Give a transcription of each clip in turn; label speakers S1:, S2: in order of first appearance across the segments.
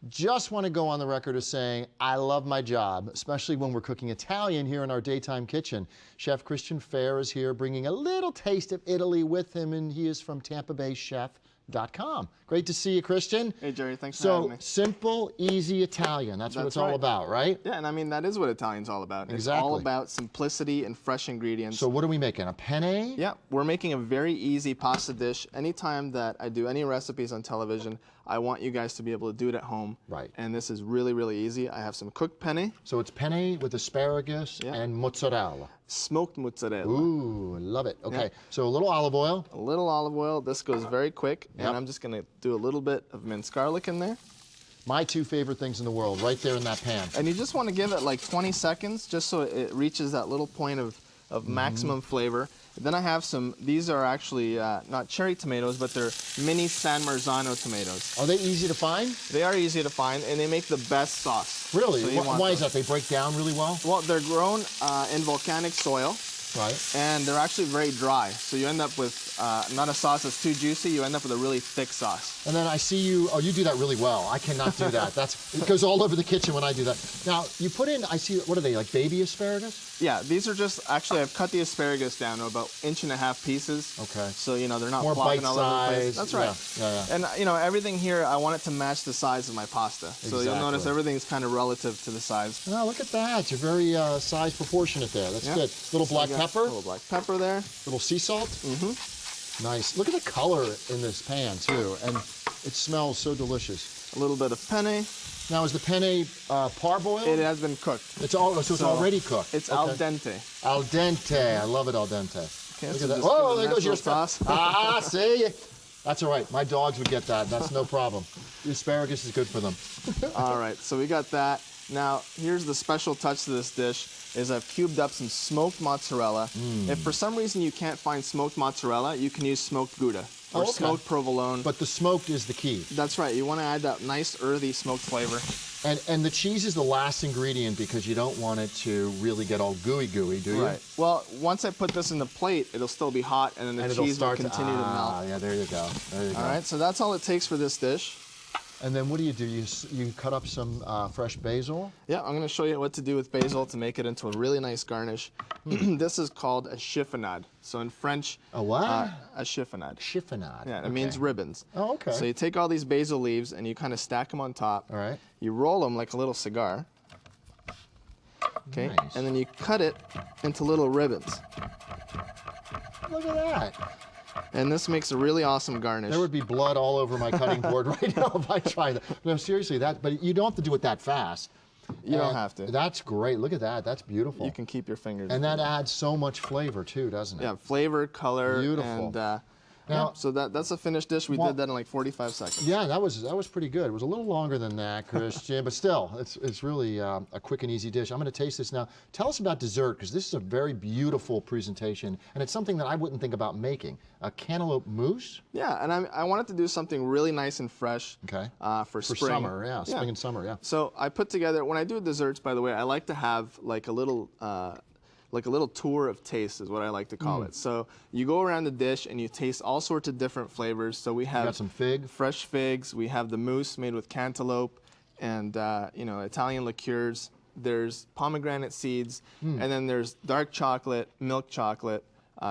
S1: just want to go on the record as saying I love my job, especially when we're cooking Italian here in our daytime kitchen. Chef Cristian Feher is here bringing a little taste of Italy with him, and he is from Tampa Bay Chef.com. Great to see you, Cristian.
S2: Hey, Jerry, thanks for having me.
S1: So, simple, easy Italian. That's what it's all about, right?
S2: Yeah, and I mean, that is what Italian's all about.
S1: Exactly.
S2: It's all about simplicity and fresh ingredients.
S1: So what are we making, a penne?
S2: Yeah, we're making a very easy pasta dish. Anytime that I do any recipes on television, I want you guys to be able to do it at home.
S1: Right.
S2: And this is really, really easy. I have some cooked penne.
S1: So it's penne with asparagus and mozzarella.
S2: Smoked mozzarella.
S1: Ooh, love it. Okay, so a little olive oil.
S2: A little olive oil. This goes very quick. And I'm just going to do a little bit of minced garlic in there.
S1: My two favorite things in the world, right there in that pan.
S2: And you just want to give it like 20 seconds just so it reaches that little point of maximum flavor. Then I have some, these are actually not cherry tomatoes, but they're mini San Marzano tomatoes.
S1: Are they easy to find?
S2: They are easy to find, and they make the best sauce.
S1: Really?
S2: So
S1: Why is that? They break down really well?
S2: Well, they're grown in volcanic soil.
S1: Right.
S2: And they're actually very dry. So you end up with not a sauce that's too juicy, you end up with a really thick sauce.
S1: And then I see you, oh, you do that really well. I cannot do that. It goes all over the kitchen when I do that. Now, you put in, I see, what are they, like baby asparagus?
S2: Yeah, these are just, actually I've cut the asparagus down to about 1.5 inch pieces.
S1: Okay.
S2: So, you know, they're not
S1: more
S2: flopping all over the place.
S1: That's
S2: right.
S1: Yeah.
S2: And, you know, everything here, I want it to match the size of my pasta. So you'll notice everything's kind of relative to the size.
S1: Oh, look at that. You're very size proportionate there. That's good. Little black pepper.
S2: A little black pepper there.
S1: Little sea salt. Nice. Look at the color in this pan, too. And it smells so delicious.
S2: A little bit of penne.
S1: Now, is the penne parboiled?
S2: It has been cooked.
S1: It's already cooked.
S2: It's al dente.
S1: Al dente. I love it al dente.
S2: Okay,
S1: look
S2: so
S1: at that.
S2: just
S1: Oh, there goes your
S2: sauce.
S1: See? That's all right. My dogs would get that. That's no problem. The asparagus is good for them.
S2: All right, so we got that. Now, here's the special touch to this dish is I've cubed up some smoked mozzarella. If for some reason you can't find smoked mozzarella, you can use smoked Gouda or smoked provolone.
S1: But the smoked is the key.
S2: That's right. You want to add that nice earthy smoked flavor.
S1: And the cheese is the last ingredient because you don't want it to really get all gooey, do you?
S2: Right. Well, once I put this in the plate, it'll still be hot, and then the cheese will continue to melt.
S1: Yeah, there you go. There you go.
S2: All right, so that's all it takes for this dish.
S1: And then what do? You cut up some fresh basil?
S2: Yeah, I'm going to show you what to do with basil to make it into a really nice garnish. This is called a chiffonade. So in French,
S1: a what?
S2: A chiffonade.
S1: Chiffonade.
S2: Yeah, it means ribbons.
S1: Oh, okay.
S2: So you take all these basil leaves and you kind of stack them on top.
S1: All right.
S2: You roll them like a little cigar. Okay.
S1: Nice.
S2: And then you cut it into little ribbons.
S1: Look at that.
S2: And this makes a really awesome garnish.
S1: There would be blood all over my cutting board right now if I tried that. No, seriously, but you don't have to do it that fast.
S2: You don't have to.
S1: That's great. Look at that. That's beautiful.
S2: You can keep your fingers.
S1: And that adds so much flavor too, doesn't it?
S2: Yeah, flavor, color,
S1: beautiful.
S2: And
S1: now,
S2: so that's a finished dish. We did that in like 45 seconds.
S1: Yeah, that was pretty good. It was a little longer than that, Cristian, but still, it's really a quick and easy dish. I'm going to taste this now. Tell us about dessert, because this is a very beautiful presentation, and it's something that I wouldn't think about making. A cantaloupe mousse?
S2: Yeah, and I wanted to do something really nice and fresh for spring.
S1: Summer, yeah, spring and summer, yeah.
S2: So I put together, when I do desserts, by the way, I like to have like a little tour of taste is what I like to call it. So you go around the dish and you taste all sorts of different flavors. So we have
S1: some
S2: fresh figs. We have the mousse made with cantaloupe and you know, Italian liqueurs. There's pomegranate seeds, and then there's dark chocolate, milk chocolate,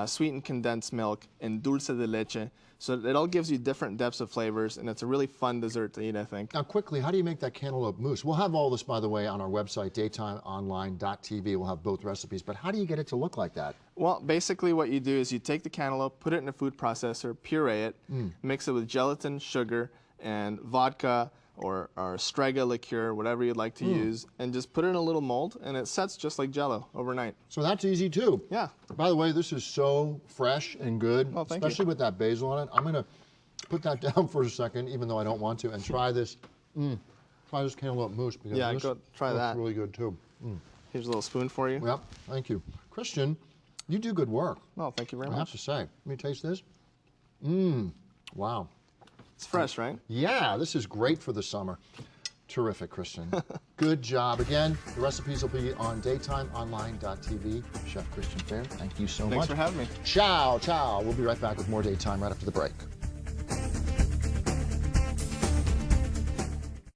S2: sweetened condensed milk, and dulce de leche. So it all gives you different depths of flavors, and it's a really fun dessert to eat, I think.
S1: Now, quickly, how do you make that cantaloupe mousse? We'll have all this, by the way, on our website, daytimeonline.tv. We'll have both recipes, but how do you get it to look like that?
S2: Well, basically what you do is you take the cantaloupe, put it in a food processor, puree it, mix it with gelatin, sugar, and vodka, or strega liqueur, whatever you'd like to use, and just put it in a little mold, and it sets just like Jell-O overnight.
S1: So that's easy too.
S2: Yeah.
S1: By the way, this is so fresh and good, especially with that basil on it. I'm gonna put that down for a second, even though I don't want to, and try this. Try this cantaloupe mousse because this
S2: go try that.
S1: really good too.
S2: Here's a little spoon for you.
S1: Yep, thank you, Cristian. You do good work.
S2: Well, thank you very much.
S1: I have to say. Let me taste this. Wow.
S2: It's fresh, right?
S1: Yeah, this is great for the summer. Terrific, Cristian. Good job. Again, the recipes will be on daytimeonline.tv. Chef Cristian Feher, thank you so much.
S2: Thanks for having me.
S1: Ciao, ciao. We'll be right back with more Daytime right after the break.